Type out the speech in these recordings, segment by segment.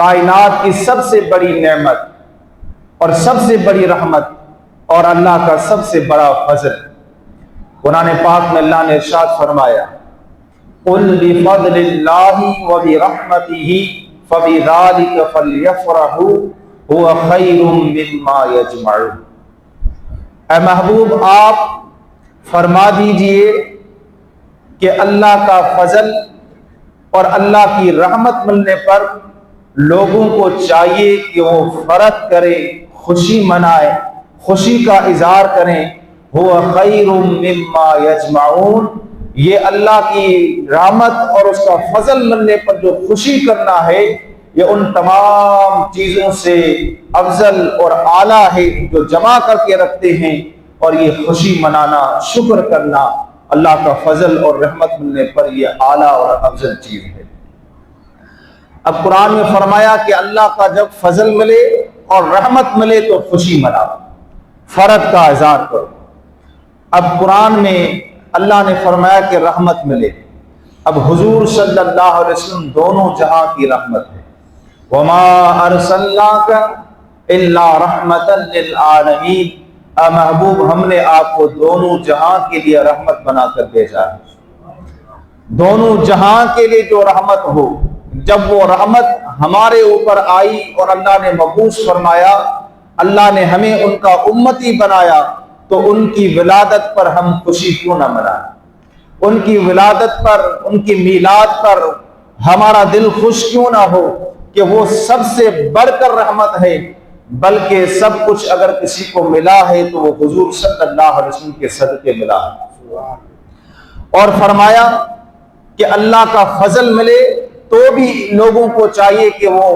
کائنات کی سب سے بڑی نعمت اور سب سے بڑی رحمت اور اللہ کا سب سے بڑا فضل۔ قرآن پاک میں اللہ نے ارشاد فرمایا قُلْ بِفَضْلِ اللَّهِ وَبِرَحْمَتِهِ فَبِذَلِكَ فَلْيَفْرَحُوا هُوَ خَيْرٌ مِّمَّا يَجْمَعُونَ۔ اے محبوب آپ فرما دیجئے کہ اللہ کا فضل اور اللہ کی رحمت ملنے پر لوگوں کو چاہیے کہ وہ فرح کریں، خوشی منائیں، خوشی کا اظہار کریں۔ هُوَ خَيْرٌ مِّمَّا يَجْمَعُونَ، یہ اللہ کی رحمت اور اس کا فضل ملنے پر جو خوشی کرنا ہے یہ ان تمام چیزوں سے افضل اور اعلیٰ ہے جو جمع کر کے رکھتے ہیں، اور یہ خوشی منانا، شکر کرنا اللہ کا فضل اور رحمت ملنے پر یہ اعلیٰ اور افضل چیز ہے۔ اب قرآن میں فرمایا کہ اللہ کا جب فضل ملے اور رحمت ملے تو خوشی مناؤ، فرح کا اظہار کرو۔ اب قرآن میں اللہ نے فرمایا کہ رحمت ملے، اب حضور صلی اللہ علیہ وسلم دونوں جہاں کی رحمت ہے۔ وَمَا أَرْسَلْنَاكَ إِلَّا رَحْمَةً لِلْعَالَمِينَ، اے محبوب ہم نے آپ کو دونوں جہاں کے لیے رحمت بنا کر بھیجا ہے۔ دونوں جہاں کے لیے جو رحمت ہو، جب وہ رحمت ہمارے اوپر آئی اور اللہ نے مبعوث فرمایا، اللہ نے ہمیں ان کا امتی بنایا، تو ان کی ولادت پر ہم خوشی کیوں نہ منائیں؟ ان کی ولادت پر، ان کی میلاد پر ہمارا دل خوش کیوں نہ ہو کہ وہ سب سے بڑھ کر رحمت ہے، بلکہ سب کچھ اگر کسی کو ملا ہے تو وہ حضور صلی اللہ علیہ وسلم کے صدقے ملا ہے۔ اور فرمایا کہ اللہ کا فضل ملے تو بھی لوگوں کو چاہیے کہ وہ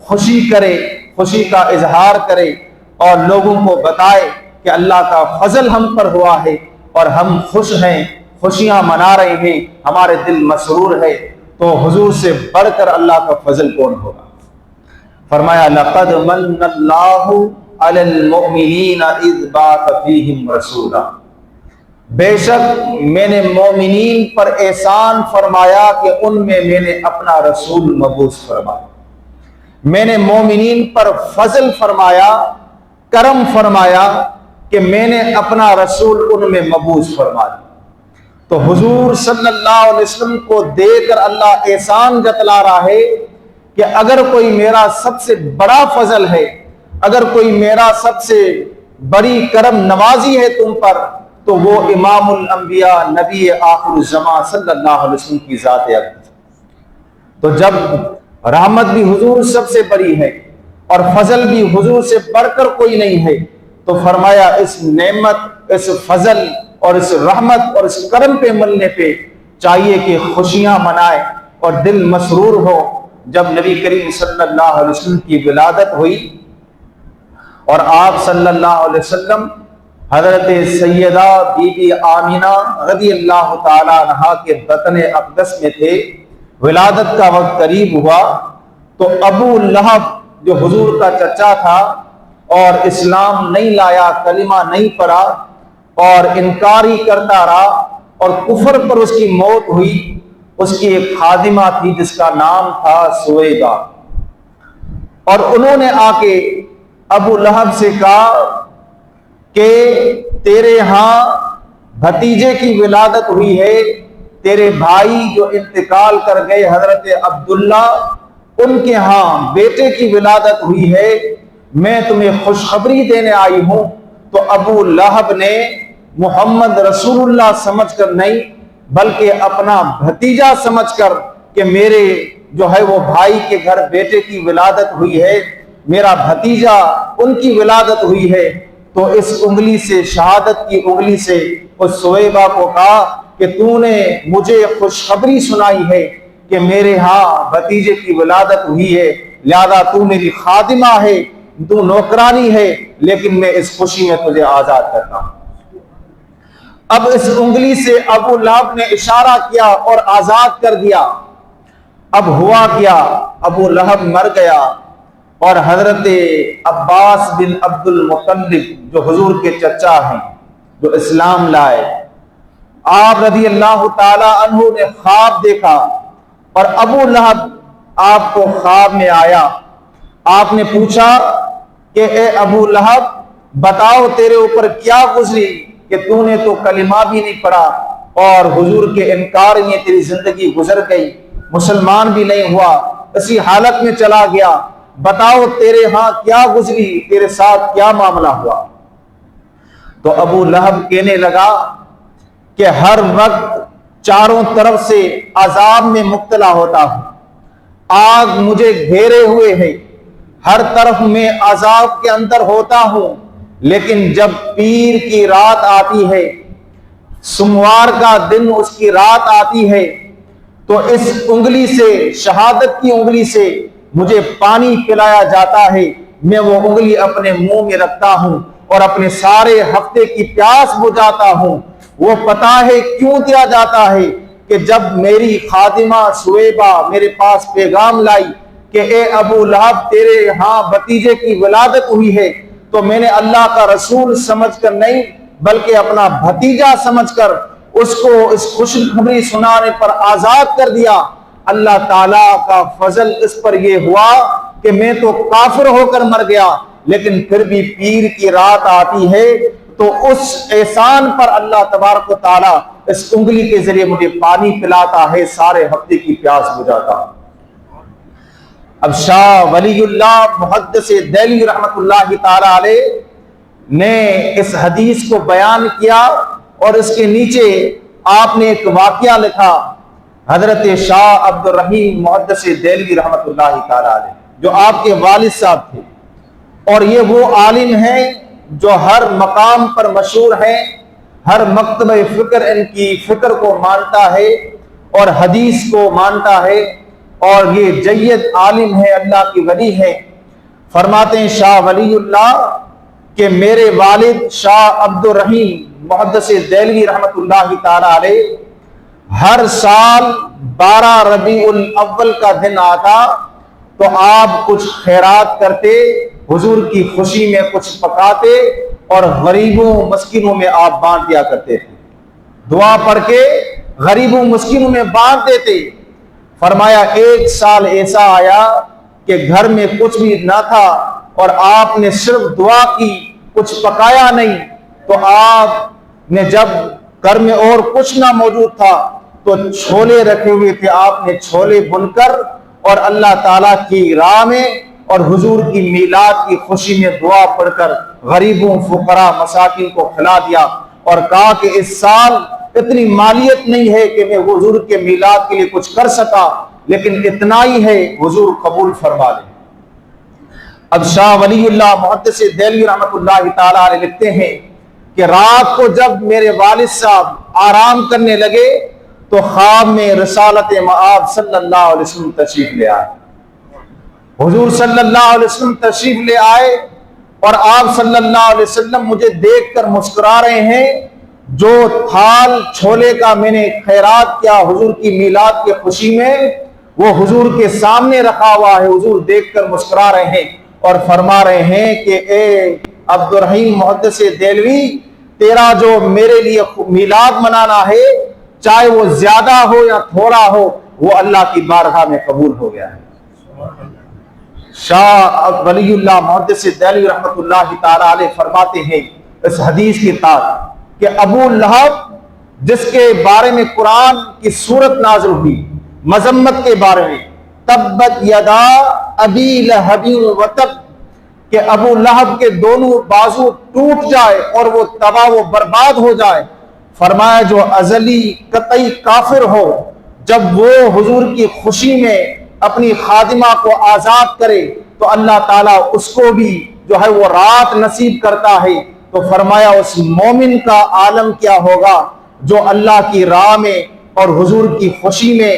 خوشی کرے، خوشی کا اظہار کرے اور لوگوں کو بتائے کہ اللہ کا فضل ہم پر ہوا ہے اور ہم خوش ہیں، خوشیاں منا رہے ہیں، ہمارے دل مسرور ہے۔ تو حضور سے بڑھ کر اللہ کا فضل کون ہوگا؟ فرمایا لَقَدْ مَنَّ اللَّهُ عَلَى الْمُؤْمِنِينَ إِذْ بَعَثَ فِيهِمْ رَسُولًا، بے شک میں نے مومنین پر احسان فرمایا کہ ان میں نے اپنا رسول مبعوث فرمایا۔ میں نے مومنین پر فضل فرمایا، کرم فرمایا کہ میں نے اپنا رسول ان میں مبعوث فرمایا۔ تو حضور صلی اللہ علیہ وسلم کو دے کر اللہ احسان جتلا رہا ہے کہ اگر کوئی میرا سب سے بڑا فضل ہے، اگر کوئی میرا سب سے بڑی کرم نوازی ہے تم پر، تو وہ امام الانبیاء نبی آخر الزمان صلی اللہ علیہ وسلم کی ذات اقدس۔ تو جب رحمت بھی حضور سب سے بڑی ہے اور فضل بھی حضور سے بڑھ کر کوئی نہیں ہے، تو فرمایا اس نعمت، اس فضل اور اس رحمت اور اس کرم پہ ملنے پہ چاہیے کہ خوشیاں منائے اور دل مسرور ہو۔ جب نبی کریم صلی اللہ علیہ وسلم کی ولادت ہوئی اور آپ صلی اللہ علیہ وسلم حضرت سیدہ بی بی آمینہ رضی اللہ تعالی عنہا کے بطن اقدس میں تھے، ولادت کا وقت قریب ہوا تو ابو لہب جو حضور کا چچا تھا اور اسلام نہیں لایا، کلمہ نہیں پڑھا اور انکاری کرتا رہا اور کفر پر اس کی موت ہوئی، اس کی ایک خادمہ تھی جس کا نام تھا سویبہ، اور انہوں نے آ کے ابو لہب سے کہا کہ تیرے ہاں بھتیجے کی ولادت ہوئی ہے، تیرے بھائی جو انتقال کر گئے حضرت عبداللہ، ان کے ہاں بیٹے کی ولادت ہوئی ہے، میں تمہیں خوشخبری دینے آئی ہوں۔ تو ابو لہب نے محمد رسول اللہ سمجھ کر نہیں بلکہ اپنا بھتیجا سمجھ کر کہ میرے جو ہے وہ بھائی کے گھر بیٹے کی ولادت ہوئی ہے، میرا بھتیجا ان کی ولادت ہوئی ہے، تو اس انگلی سے، شہادت کی انگلی سے اس سویبہ کو کہا کہ تو نے مجھے خوشخبری سنائی ہے کہ میرے ہاں بھتیجے کی ولادت ہوئی ہے، لہذا تو میری خادمہ ہے، تو نوکرانی ہے، لیکن میں اس خوشی میں تجھے آزاد کرتا ہوں۔ اب اس انگلی سے ابو لہب نے اشارہ کیا اور آزاد کر دیا۔ اب ہوا کیا، ابو لہب مر گیا اور حضرت عباس بن عبد المطلب جو حضور کے چچا ہیں، جو اسلام لائے، آپ رضی اللہ تعالی عنہ نے خواب دیکھا اور ابو لہب آپ کو خواب میں آیا آپ نے پوچھا کہ اے ابو لہب بتاؤ تیرے اوپر کیا گزری کہ تو نے تو کلمہ بھی نہیں پڑھا اور حضور کے انکار میں تیری زندگی گزر گئی، مسلمان بھی نہیں ہوا، اسی حالت میں چلا گیا، بتاؤ تیرے ہاں کیا گزری، تیرے ساتھ کیا معاملہ ہوا؟ تو ابو لہب کہنے لگا کہ ہر وقت چاروں طرف سے عذاب میں مبتلا ہوتا ہوں، آگ مجھے گھیرے ہوئے ہے، ہر طرف میں عذاب کے اندر ہوتا ہوں، لیکن جب پیر کی رات آتی ہے، سوموار کا دن اس کی رات آتی ہے، تو اس انگلی سے، شہادت کی انگلی سے مجھے پانی پلایا جاتا ہے، میں وہ انگلی اپنے منہ میں رکھتا ہوں اور اپنے سارے ہفتے کی پیاس بجھاتا ہوں۔ وہ پتہ ہے کیوں دیا جاتا ہے کہ جب میری خادمہ سویبہ میرے پاس پیغام لائی کہ اے ابو لہب تیرے ہاں بھتیجے کی ولادت ہوئی ہے، تو میں نے اللہ کا رسول سمجھ کر نہیں بلکہ اپنا بھتیجا سمجھ کر اس کو اس خوشخبری سنانے پر آزاد کر دیا۔ اللہ تعالیٰ کا فضل اس پر یہ ہوا کہ میں تو کافر ہو کر مر گیا، لیکن پھر بھی پیر کی رات آتی ہے تو اس احسان پر اللہ تبارک و تعالیٰ اس انگلی کے ذریعے مجھے پانی پلاتا ہے، سارے ہفتے کی پیاس بجھاتا۔ اب شاہ ولی اللہ محدث دہلوی رحمت اللہ تعالی علیہ نے اس حدیث کو بیان کیا اور اس کے نیچے آپ نے ایک واقعہ لکھا، حضرت شاہ عبد الرحیم محدث دہلوی رحمت اللہ تعالی علیہ جو آپ کے والد صاحب تھے، اور یہ وہ عالم ہیں جو ہر مقام پر مشہور ہیں، ہر مکتبہ فکر ان کی فکر کو مانتا ہے اور حدیث کو مانتا ہے، اور یہ جید عالم ہے، اللہ کی ولی ہے۔ فرماتے ہیں شاہ ولی اللہ کہ میرے والد شاہ عبد الرحیم محدث دہلوی رحمت اللہ تعالی علیہ ہر سال 12 ربیع الاول کا دن آتا تو آپ کچھ خیرات کرتے، حضور کی خوشی میں کچھ پکاتے اور غریبوں مسکینوں میں آپ بانٹ دیا کرتے تھے، دعا پڑھ کے غریبوں مسکینوں میں بانٹ دیتے۔ فرمایا ایک سال ایسا آیا کہ گھر میں کچھ بھی نہ تھا اور آپ نے صرف دعا کی، کچھ پکایا نہیں، تو آپ نے جب گھر میں اور کچھ نہ موجود تھا تو چھولے رکھے ہوئے تھے، آپ نے چھولے بن کر اور اللہ تعالیٰ کی راہ میں اور حضور کی میلاد کی خوشی میں دعا پڑھ کر غریبوں فقراء مساکین کو کھلا دیا، اور کہا کہ اس سال اتنی مالیت نہیں ہے کہ میں حضور کے میلاد کے لیے کچھ کر سکا، لیکن اتنا ہی ہے، حضور قبول فرما لیں۔ اب شاہ ولی اللہ محدث دہلوی رحمت اللہ تعالی علیہ لکھتے ہیں کہ رات کو جب میرے والد صاحب آرام کرنے لگے تو خواب میں رسالت مآب صلی اللہ علیہ وسلم تشریف لے آئے۔ حضور صلی اللہ علیہ وسلم تشریف لے آئے اور آپ صلی اللہ علیہ وسلم مجھے دیکھ کر مسکرا رہے ہیں۔ جو تھال چھولے کا میں نے خیرات کیا حضور کی میلاد کی خوشی میں، وہ حضور کے سامنے رکھا ہوا ہے، حضور دیکھ کر مسکرا رہے ہیں اور فرما رہے ہیں کہ اے عبد الرحیم محدث دہلوی، تیرا جو میرے لیے میلاد منانا ہے، چاہے وہ زیادہ ہو یا تھوڑا ہو، وہ اللہ کی بارگاہ میں قبول ہو گیا ہے۔ شاہ ولی اللہ محدث دہلوی رحمت اللہ تعالی علیہ فرماتے ہیں اس حدیث کی تحت کہ ابو لہب جس کے بارے میں قرآن کی سورت نازل ہوئی مذمت کے بارے میں، تبت یدا ابی لہب وتب، کہ ابو لہب کے دونوں بازو ٹوٹ جائے اور وہ تباہ و برباد ہو جائے، فرمایا جو ازلی قطعی کافر ہو، جب وہ حضور کی خوشی میں اپنی خادمہ کو آزاد کرے تو اللہ تعالیٰ اس کو بھی جو ہے وہ رات نصیب کرتا ہے، تو فرمایا اس مومن کا عالم کیا ہوگا جو اللہ کی راہ میں اور حضور کی خوشی میں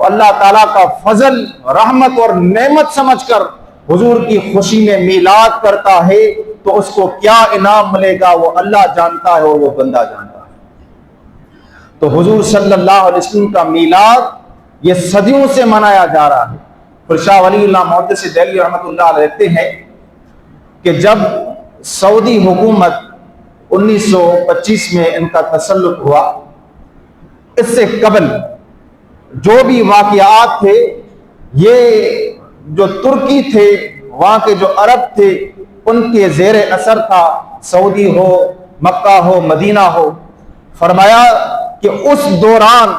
اللہ تعالیٰ کا فضل، رحمت اور نعمت سمجھ کر حضور کی خوشی میں میلاد کرتا ہے، تو اس کو کیا انعام ملے گا وہ اللہ جانتا ہے اور وہ بندہ جانتا ہے۔ تو حضور صلی اللہ علیہ وسلم کا میلاد یہ صدیوں سے منایا جا رہا ہے۔ پھر شاہ ولی اللہ محدث دہلوی رحمت اللہ علیہ لکھتے ہیں کہ جب سعودی حکومت 1925 میں ان کا تسلط ہوا، اس سے قبل جو بھی واقعات تھے، یہ جو ترکی تھے وہاں کے جو عرب تھے ان کے زیر اثر تھا، سعودی ہو، مکہ ہو، مدینہ ہو۔ فرمایا کہ اس دوران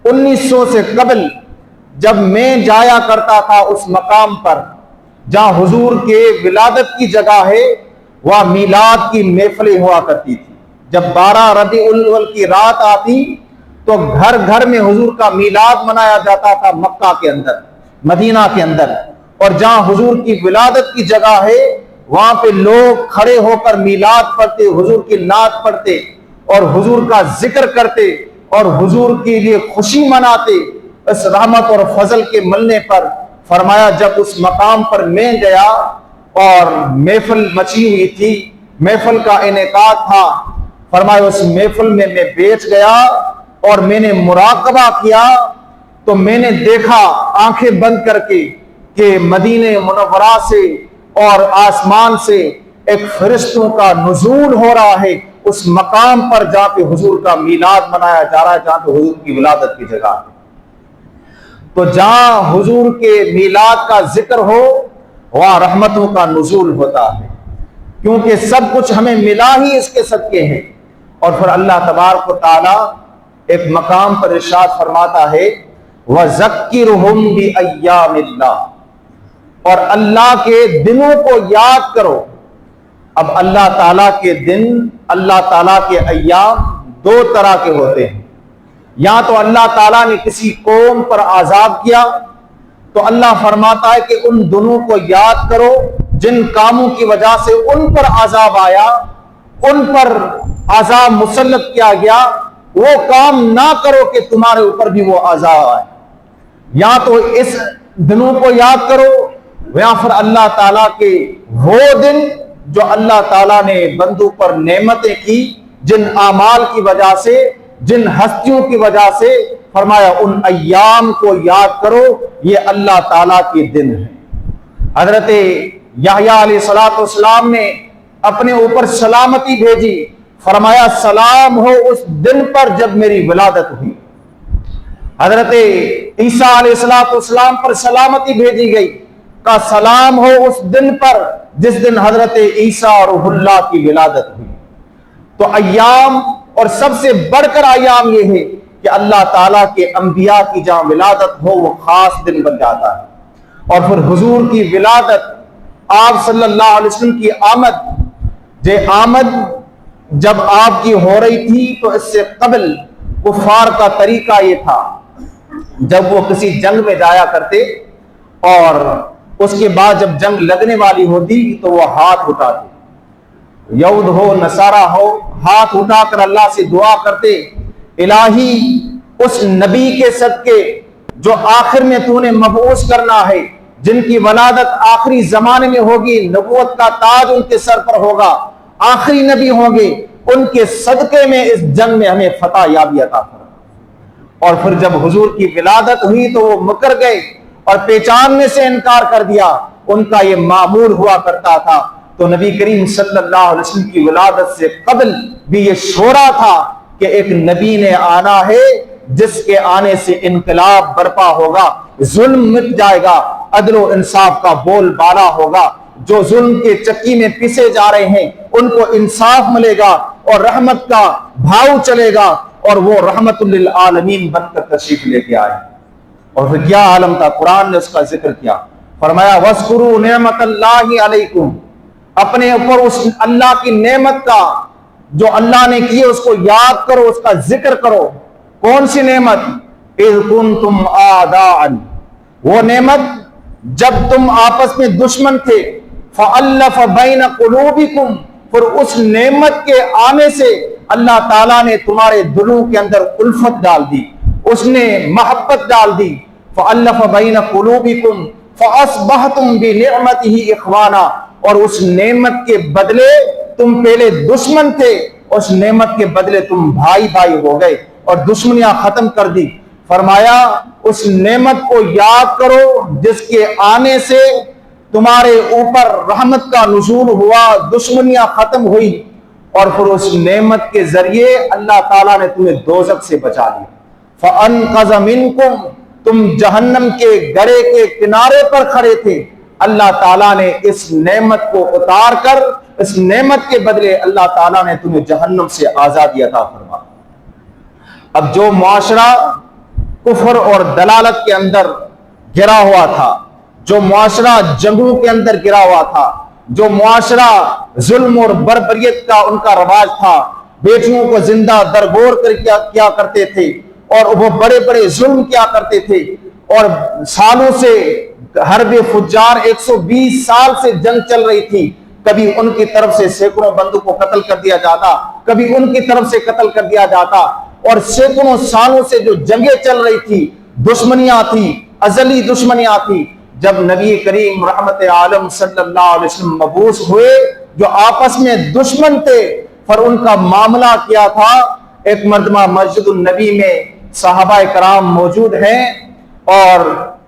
1900 سے قبل جب میں جایا کرتا تھا اس مقام پر جہاں حضور کے ولادت کی جگہ ہے، وہاں میلاد کی محفلیں ہوا کرتی تھی۔ جب 12 ربیع الاول کی رات آتی تو گھر گھر میں حضور کا میلاد منایا جاتا تھا، مکہ کے اندر، مدینہ کے اندر۔ اور جہاں حضور کی ولادت کی جگہ ہے وہاں پہ لوگ کھڑے ہو کر میلاد پڑھتے، حضور کی نعت پڑھتے اور حضور کا ذکر کرتے اور حضور کے لیے خوشی مناتے اس رحمت اور فضل کے ملنے پر۔ فرمایا جب اس مقام پر میں گیا اور محفل مچی ہوئی تھی، محفل کا انعقاد تھا، فرمایا اس محفل میں بیٹھ گیا اور میں نے مراقبہ کیا تو میں نے دیکھا آنکھیں بند کر کے کہ مدینہ منورہ سے اور آسمان سے ایک فرشتوں کا نزول ہو رہا ہے اس مقام پر جہاں پہ حضور کا میلاد منایا جا رہا ہے، جہاں پہ حضور کی ولادت کی جگہ ہے۔ تو جہاں حضور کے میلاد کا ذکر ہو وہاں رحمتوں کا نزول ہوتا ہے، کیونکہ سب کچھ ہمیں ملا ہی اس کے صدقے ہے۔ اور پھر اللہ تبارک و تعالی ایک مقام پر ارشاد فرماتا ہے وَذَكِّرْهُمْ بِأَيَّامِ اللَّهِ، اور اللہ کے دنوں کو یاد کرو۔ اب اللہ تعالیٰ کے دن، اللہ تعالیٰ کے ایام دو طرح کے ہوتے ہیں۔ یا تو اللہ تعالیٰ نے کسی قوم پر عذاب کیا تو اللہ فرماتا ہے کہ ان دنوں کو یاد کرو جن کاموں کی وجہ سے ان پر عذاب آیا، ان پر عذاب مسلط کیا گیا، وہ کام نہ کرو کہ تمہارے اوپر بھی وہ عذاب آئے۔ یا تو اس دنوں کو یاد کرو یا پھر اللہ تعالیٰ کے وہ دن جو اللہ تعالیٰ نے بندوں پر نعمتیں کی، جن اعمال کی وجہ سے، جن ہستیوں کی وجہ سے، فرمایا ان ایام کو یاد کرو، یہ اللہ تعالیٰ کے دن ہیں۔ حضرت یحییٰ علیہ السلام نے اپنے اوپر سلامتی بھیجی، فرمایا سلام ہو اس دن پر جب میری ولادت ہوئی۔ حضرت عیسیٰ علیہ السلام پر سلامتی بھیجی گئی، کا سلام ہو اس دن پر جس دن حضرت عیسیٰ روح اللہ کی ولادت ہوئی۔ تو ایام، اور سب سے بڑھ کر ایام یہ ہے کہ اللہ تعالیٰ کے انبیاء کی جہاں ولادت ہو وہ خاص دن بن جاتا ہے۔ اور پھر حضور کی ولادت، آپ صلی اللہ علیہ وسلم کی آمد جب آپ کی ہو رہی تھی تو اس سے قبل کفار کا طریقہ یہ تھا، جب وہ کسی جنگ میں جایا کرتے اور اس کے بعد جب جنگ لگنے والی ہوتی تو وہ ہاتھ اٹھاتے، یہود ہو نصارہ ہو، ہاتھ اٹھا کر اللہ سے دعا کرتے، الہی اس نبی کے صدقے جو آخر میں تو نے مبعوث کرنا ہے، جن کی ولادت آخری زمانے میں ہوگی، نبوت کا تاج ان کے سر پر ہوگا، آخری نبی ہوں گے، ان کے صدقے میں اس جنگ میں ہمیں فتح یابی عطا فرما۔ اور پھر جب حضور کی ولادت ہوئی تو وہ مکر گئے اور پہچاننے سے انکار کر دیا، ان کا یہ معمول ہوا کرتا تھا۔ تو نبی کریم صلی اللہ علیہ وسلم کی ولادت سے قبل بھی یہ شورا تھا کہ ایک نبی نے آنا ہے جس کے آنے سے انقلاب برپا ہوگا، ظلم مٹ جائے گا، عدل و انصاف کا بول بالا ہوگا، جو ظلم کے چکی میں پیسے جا رہے ہیں ان کو انصاف ملے گا اور رحمت کا بھاؤ چلے گا، اور وہ رحمت للعالمین بن کر تشریف لے کے آئے۔ اور پھر کیا عالم تھا، قرآن نے اس کا ذکر کیا، فرمایا وَاذْكُرُوا نِعْمَةَ اللَّهِ عَلَيْكُمْ، اپنے اوپر اس اللہ کی نعمت کا جو اللہ نے کی اس کو یاد کرو، اس کا ذکر کرو۔ کون سی نعمت؟ اِذْ كُنْتُمْ أَعْدَاءً، وہ نعمت جب تم آپس میں دشمن تھے، فَأَلَّفَ بَيْنَ قُلُوبِكُمْ، پھر اس نعمت کے آنے سے اللہ تعالیٰ نے تمہارے دلوں کے اندر الفت ڈال دی، اس نے محبت ڈال دی۔ فَأَلَّفَ بَيْنَ قُلُوبِكُمْ فَأَصْبَحْتُمْ بِنِعْمَتِهِ إِخْوَانًا، اور اس نعمت کے بدلے تم پہلے دشمن تھے، اس نعمت کے بدلے تم بھائی بھائی ہو گئے اور دشمنیاں ختم کر دی۔ فرمایا اس نعمت کو یاد کرو جس کے آنے سے تمہارے اوپر رحمت کا نزول ہوا، دشمنیاں ختم ہوئی، اور پھر اس نعمت کے ذریعے اللہ تعالیٰ نے تمہیں دوزخ سے بچا لیا۔ فَأَنْقَذَ مِنْكُمْ، تم جہنم کے گڑھے کے کنارے پر کھڑے تھے، اللہ تعالیٰ نے اس نعمت کو اتار کر اس نعمت کے بدلے اللہ تعالیٰ نے تمہیں جہنم سے آزادی عطا فرما۔ اب جو معاشرہ کفر اور دلالت کے اندر گرا ہوا تھا، جو معاشرہ جنگوں کے اندر گرا ہوا تھا، جو معاشرہ ظلم اور بربریت کا ان کا رواج تھا، بیٹیوں کو زندہ درگور کر کیا کرتے تھے اور وہ بڑے بڑے ظلم کیا کرتے تھے، اور سالوں سے حرب فجار 120 سال سے جنگ چل رہی تھی، کبھی ان کی طرف سے سینکڑوں بندوں کو قتل کر دیا جاتا، کبھی ان کی طرف سے قتل کر دیا جاتا، اور سینکڑوں سالوں سے جو جنگیں چل رہی تھی، دشمنیاں تھی، ازلی دشمنیاں تھی، جب نبی کریم رحمت عالم صلی اللہ علیہ وسلم مبعوث ہوئے، جو آپس میں دشمن تھے، پر ان کا معاملہ کیا تھا۔ ایک مرتبہ مسجد النبی میں صحابہ کرام موجود ہیں اور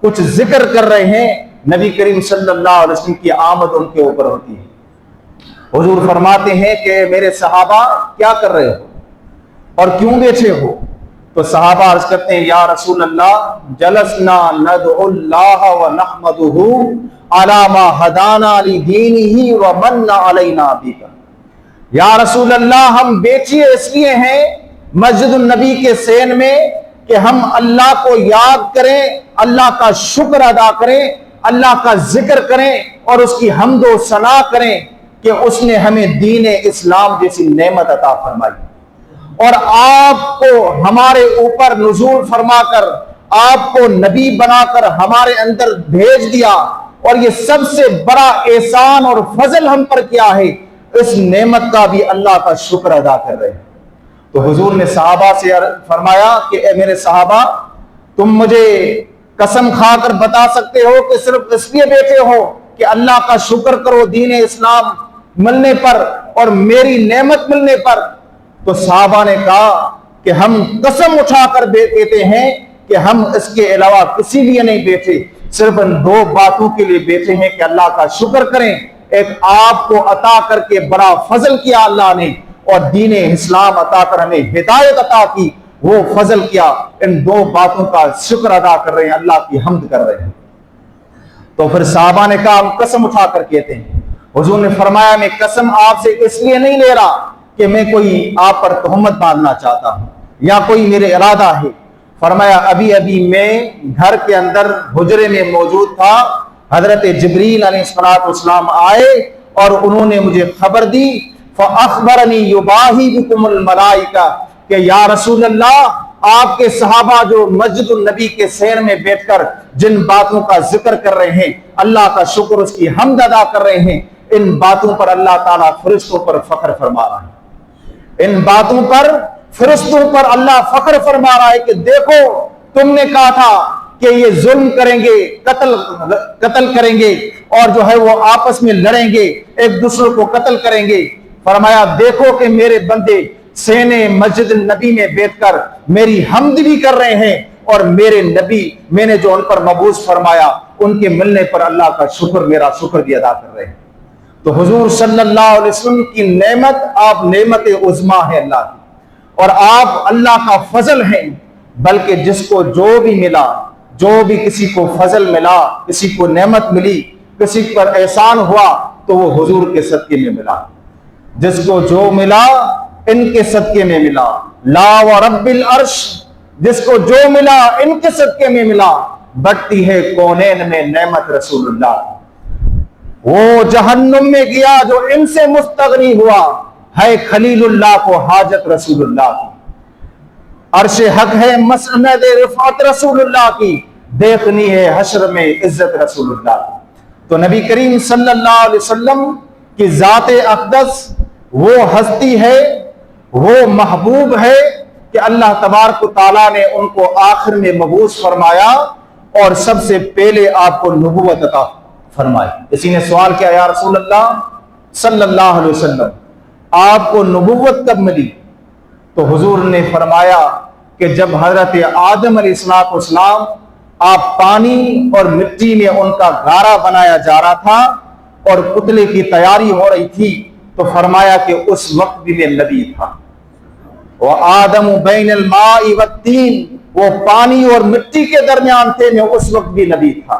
کچھ ذکر کر رہے ہیں، نبی کریم صلی اللہ علیہ وسلم کی آمد ان کے اوپر ہوتی ہے۔ حضور فرماتے ہیں کہ میرے صحابہ کیا کر رہے ہو اور کیوں بیٹھے ہو؟ تو صحابہ عرض کرتے ہیں یا رسول اللہ جلسنا ندعو اللہ ونحمدہ علی ما ہدانا لدینہ ومن علینا بک۔ یا رسول اللہ ہم بیٹھے اس لیے ہیں مسجد النبی کے سین میں کہ ہم اللہ کو یاد کریں، اللہ کا شکر ادا کریں، اللہ کا ذکر کریں اور اس کی حمد و ثنا کریں کہ اس نے ہمیں دین اسلام جیسی نعمت عطا فرمائی اور آپ کو ہمارے اوپر نزول فرما کر آپ کو نبی بنا کر ہمارے اندر بھیج دیا، اور یہ سب سے بڑا احسان اور فضل ہم پر کیا ہے، اس نعمت کا بھی اللہ کا شکر ادا کر رہے ہیں۔ تو حضور نے صحابہ سے فرمایا کہ اے میرے صحابہ، تم مجھے قسم کھا کر بتا سکتے ہو کہ صرف اس لیے بیٹھے ہو کہ اللہ کا شکر کرو دین اسلام ملنے پر اور میری نعمت ملنے پر؟ تو صحابہ نے کہا کہ ہم قسم اٹھا کر بیٹھے ہیں کہ ہم اس کے علاوہ کسی لیے نہیں بیٹھے، صرف ان دو باتوں کے لیے بیٹھے ہیں کہ اللہ کا شکر کریں، ایک آپ کو عطا کر کے بڑا فضل کیا اللہ نے، اور دین اسلام عطا کر ہمیں ہدایت عطا کی، وہ فضل کیا، ان دو باتوں کا شکر ادا کر رہے ہیں، اللہ کی حمد کر رہے ہیں۔ تو پھر صحابہ نے کہا ہم قسم اٹھا کر کہتے ہیں۔ حضور نے فرمایا میں قسم آپ سے اس لیے نہیں لے رہا کہ میں کوئی آپ پر تہمت باندھنا چاہتا ہوں یا کوئی میرے ارادہ ہے۔ فرمایا ابھی میں گھر کے اندر حجرے میں موجود تھا، حضرت جبریل علیہ السلام آئے اور انہوں نے مجھے خبر دی، فَأَخْبَرَنِي يُبَاهِي بِكُمُ الْمَلَائِكَةَ کہ یا رسول اللہ آپ کے صحابہ جو مسجد النبی کے سیر میں بیٹھ کر جن باتوں کا ذکر کر رہے ہیں، اللہ کا شکر اس کی حمد ادا کر رہے ہیں، ان باتوں پر اللہ تعالیٰ فرشتوں پر فخر فرما رہا ہے، ان باتوں پر فرشتوں پر اللہ فخر فرما رہا ہے کہ دیکھو تم نے کہا تھا کہ یہ ظلم کریں گے، قتل کریں گے اور جو ہے وہ آپس میں لڑیں گے، ایک دوسرے کو قتل کریں گے۔ فرمایا دیکھو کہ میرے بندے سینے مسجد نبی میں بیٹھ کر میری حمد بھی کر رہے ہیں، اور میرے نبی میں نے جو ان پر مبعوث فرمایا ان کے ملنے پر اللہ کا شکر، میرا شکر بھی ادا کر رہے ہیں۔ تو حضور صلی اللہ علیہ وسلم کی نعمت، آپ نعمت عظمیٰ ہے اللہ کی، اور آپ اللہ کا فضل ہیں، بلکہ جس کو جو بھی ملا، جو بھی کسی کو فضل ملا، کسی کو نعمت ملی، کسی پر احسان ہوا، تو وہ حضور کے صدقے میں ملا، جس کو جو ملا ان کے صدقے میں ملا، لا ورب العرش، جس کو جو ملا ان کے صدقے میں ملا، بٹتی ہے کونین میں نعمت رسول اللہ۔ وہ جہنم میں گیا جو ان سے مستغنی ہوا، ہے خلیل اللہ کو حاجت رسول اللہ کی، عرش حق ہے مسند رفعت رسول اللہ کی، دیکھنی ہے حشر میں عزت رسول اللہ کی۔ تو نبی کریم صلی اللہ علیہ وسلم کی ذات اقدس وہ ہستی ہے، وہ محبوب ہے کہ اللہ تبارک و تعالیٰ نے ان کو آخر میں مبعوث فرمایا اور سب سے پہلے آپ کو نبوت عطا فرمائی۔ اسی نے سوال کیا یا رسول اللہ صلی اللہ علیہ وسلم آپ کو نبوت کب ملی؟ تو حضور نے فرمایا کہ جب حضرت آدم علیہ السلام آپ پانی اور مٹی میں ان کا گھارا بنایا جا رہا تھا اور پتلے کی تیاری ہو رہی تھی، تو فرمایا کہ اس وقت بھی میں نبی تھا۔ وَآدَمُ بَيْنَ الْمَاءِ وَالطِّينِ، وہ پانی اور مٹی کے درمیان تھے، میں اس وقت بھی نبی تھا۔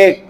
1